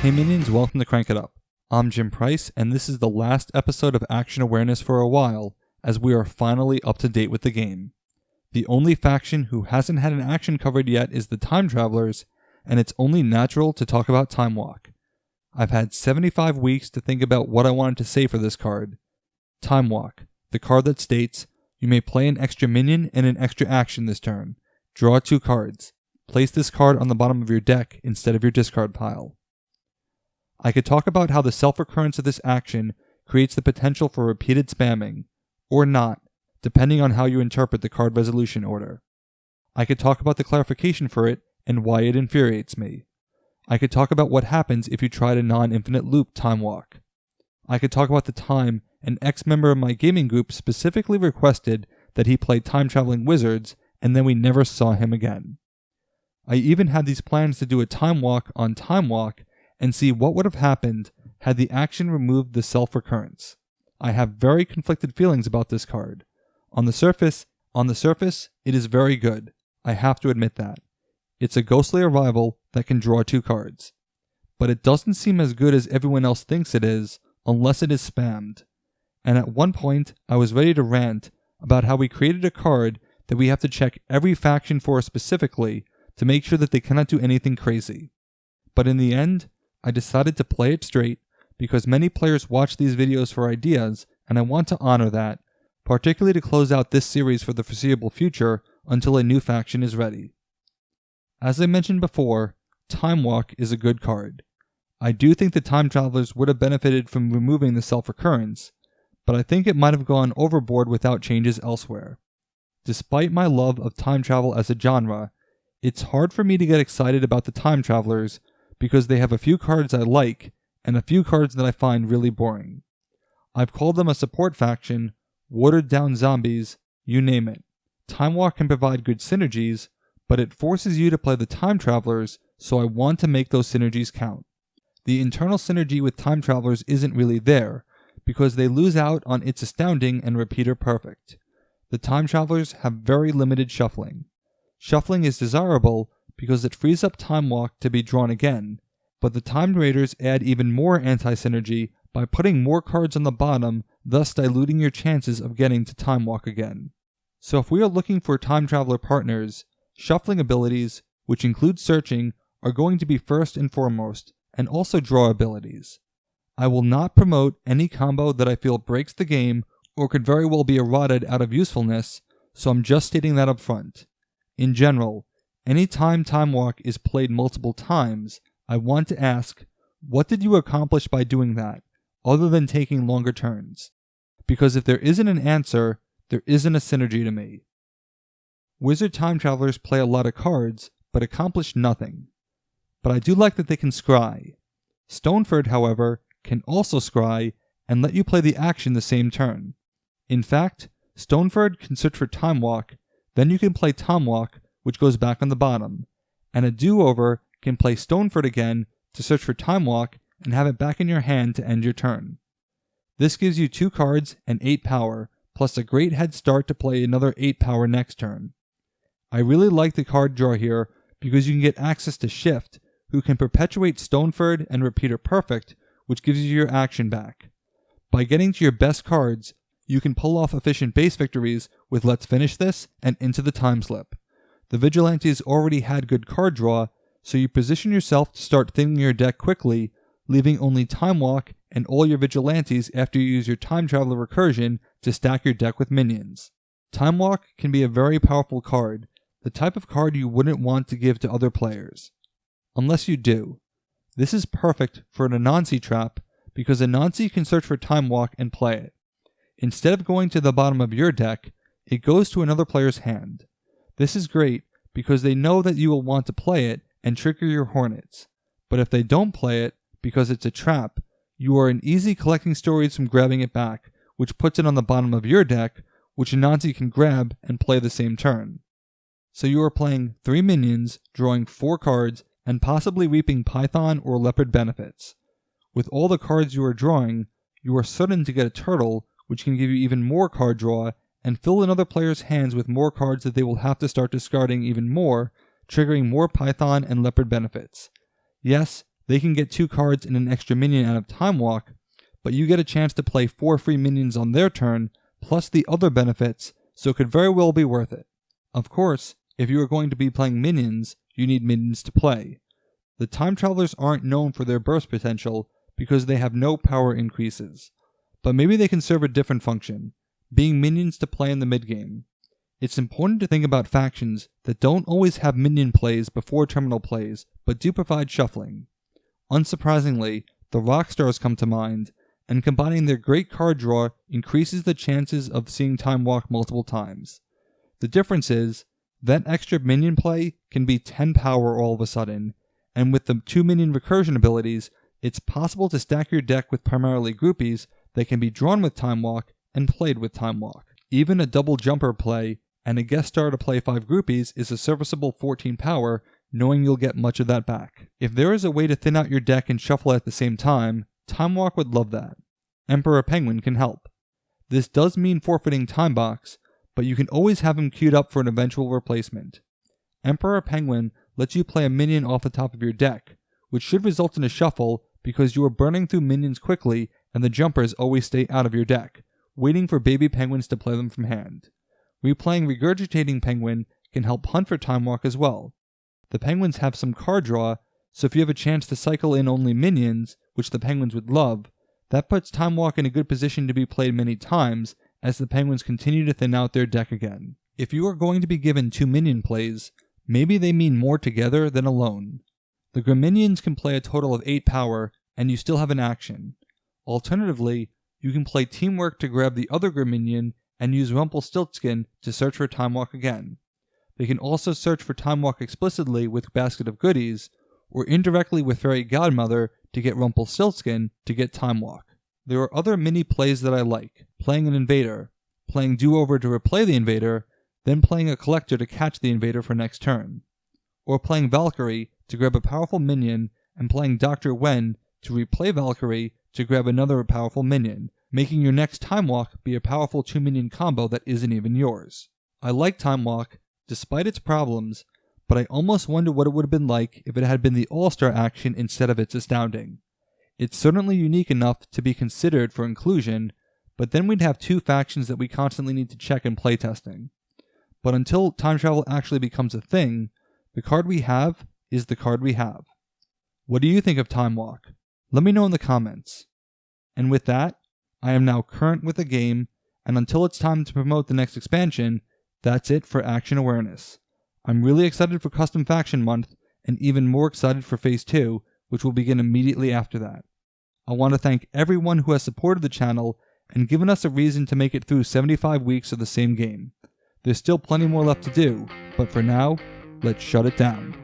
Hey minions, welcome to Crank It Up. I'm Jim Price, and this is the last episode of Action Awareness for a while, as we are finally up to date with the game. The only faction who hasn't had an action covered yet is the Time Travelers, and it's only natural to talk about Time Walk. I've had 75 weeks to think about what I wanted to say for this card. Time Walk, the card that states, you may play an extra minion and an extra action this turn. Draw 2 cards. Place this card on the bottom of your deck instead of your discard pile. I could talk about how the self-recurrence of this action creates the potential for repeated spamming, or not, depending on how you interpret the card resolution order. I could talk about the clarification for it and why it infuriates me. I could talk about what happens if you try to non-infinite loop Time Walk. I could talk about the time an ex-member of my gaming group specifically requested that he play time-traveling wizards, and then we never saw him again. I even had these plans to do a Time Walk on Time Walk and see what would have happened had the action removed the self-recurrence. I have very conflicted feelings about this card. On the surface, it is very good. I have to admit that. It's a ghostly arrival that can draw 2 cards. But it doesn't seem as good as everyone else thinks it is, unless it is spammed. And at one point, I was ready to rant about how we created a card that we have to check every faction for specifically to make sure that they cannot do anything crazy. But in the end, I decided to play it straight because many players watch these videos for ideas, and I want to honor that, particularly to close out this series for the foreseeable future until a new faction is ready. As I mentioned before, Time Walk is a good card. I do think the Time Travelers would have benefited from removing the self-recurrence, but I think it might have gone overboard without changes elsewhere. Despite my love of time travel as a genre, it's hard for me to get excited about the Time Travelers because they have a few cards I like and a few cards that I find really boring. I've called them a support faction, watered down zombies, you name it. Time Walk can provide good synergies, but it forces you to play the Time Travelers, so I want to make those synergies count. The internal synergy with Time Travelers isn't really there, because they lose out on It's Astounding and Repeater Perfect. The Time Travelers have very limited shuffling. Shuffling is desirable because it frees up Time Walk to be drawn again, but the Time Raiders add even more anti-synergy by putting more cards on the bottom, thus diluting your chances of getting to Time Walk again. So if we are looking for Time Traveler partners, shuffling abilities, which include searching, are going to be first and foremost, and also draw abilities. I will not promote any combo that I feel breaks the game or could very well be eroded out of usefulness, so I'm just stating that up front. In general, any time Time Walk is played multiple times, I want to ask, what did you accomplish by doing that, other than taking longer turns? Because if there isn't an answer, there isn't a synergy to me. Wizard Time Travelers play a lot of cards, but accomplish nothing. But I do like that they can scry. Stoneford, however, can also scry and let you play the action the same turn. In fact, Stoneford can search for Time Walk, then you can play Time Walk, which goes back on the bottom, and a do-over can play Stoneford again to search for Time Walk and have it back in your hand to end your turn. This gives you 2 cards and 8 power, plus a great head start to play another 8 power next turn. I really like the card draw here because you can get access to Shift, who can perpetuate Stoneford and Repeater Perfect, which gives you your action back. By getting to your best cards, you can pull off efficient base victories with Let's Finish This and Into the Time Slip. The Vigilantes already had good card draw, so you position yourself to start thinning your deck quickly, leaving only Time Walk and all your Vigilantes after you use your Time Traveler recursion to stack your deck with minions. Time Walk can be a very powerful card, the type of card you wouldn't want to give to other players. Unless you do. This is perfect for an Anansi trap because Anansi can search for Time Walk and play it. Instead of going to the bottom of your deck, it goes to another player's hand. This is great because they know that you will want to play it and trigger your Hornets. But if they don't play it, because it's a trap, you are in easy collecting stories from grabbing it back, which puts it on the bottom of your deck, which Anansi can grab and play the same turn. So you are playing 3 minions, drawing 4 cards, and possibly reaping Python or Leopard benefits. With all the cards you are drawing, you are certain to get a turtle, which can give you even more card draw, and fill another player's hands with more cards that they will have to start discarding even more, triggering more Python and Leopard benefits. Yes, They can get 2 cards and an extra minion out of Time Walk, but you get a chance to play 4 free minions on their turn, plus the other benefits, so it could very well be worth it. Of course, if you are going to be playing minions, you need minions to play. The Time Travelers aren't known for their burst potential because they have no power increases, but maybe they can serve a different function, being minions to play in the mid-game. It's important to think about factions that don't always have minion plays before terminal plays, but do provide shuffling. Unsurprisingly, the Rockstars come to mind, and combining their great card draw increases the chances of seeing Time Walk multiple times. The difference is, that extra minion play can be 10 power all of a sudden, and with the 2 minion recursion abilities, it's possible to stack your deck with primarily groupies that can be drawn with Time Walk and played with Time Walk. Even a double jumper play and a guest star to play 5 groupies is a serviceable 14 power, knowing you'll get much of that back. If there is a way to thin out your deck and shuffle at the same time, Time Walk would love that. Emperor Penguin can help. This does mean forfeiting Time Box, but you can always have him queued up for an eventual replacement. Emperor Penguin lets you play a minion off the top of your deck, which should result in a shuffle because you are burning through minions quickly and the jumpers always stay out of your deck, waiting for baby penguins to play them from hand. Replaying Regurgitating Penguin can help hunt for Time Walk as well. The penguins have some card draw, so if you have a chance to cycle in only minions, which the penguins would love, that puts Time Walk in a good position to be played many times as the penguins continue to thin out their deck again. If you are going to be given 2 minion plays, maybe they mean more together than alone. The Griminions can play a total of 8 power, and you still have an action. Alternatively, you can play Teamwork to grab the other Griminion and use Rumpelstiltskin to search for Time Walk again. They can also search for Time Walk explicitly with Basket of Goodies, or indirectly with Fairy Godmother to get Rumpelstiltskin to get Time Walk. There are other mini plays that I like, playing an Invader, playing Do-Over to replay the Invader, then playing a Collector to catch the Invader for next turn, or playing Valkyrie to grab a powerful minion and playing Dr. Wen to replay Valkyrie to grab another powerful minion, making your next Time Walk be a powerful 2-minion combo that isn't even yours. I like Time Walk, despite its problems, but I almost wonder what it would have been like if it had been the All-Star action instead of its Astounding. It's certainly unique enough to be considered for inclusion, but then we'd have 2 factions that we constantly need to check in playtesting. But until time travel actually becomes a thing, the card we have is the card we have. What do you think of Time Walk? Let me know in the comments. And with that, I am now current with the game, and until it's time to promote the next expansion, that's it for Action Awareness. I'm really excited for Custom Faction Month, and even more excited for Phase 2, which will begin immediately after that. I want to thank everyone who has supported the channel and given us a reason to make it through 75 weeks of the same game. There's still plenty more left to do, but for now, let's shut it down.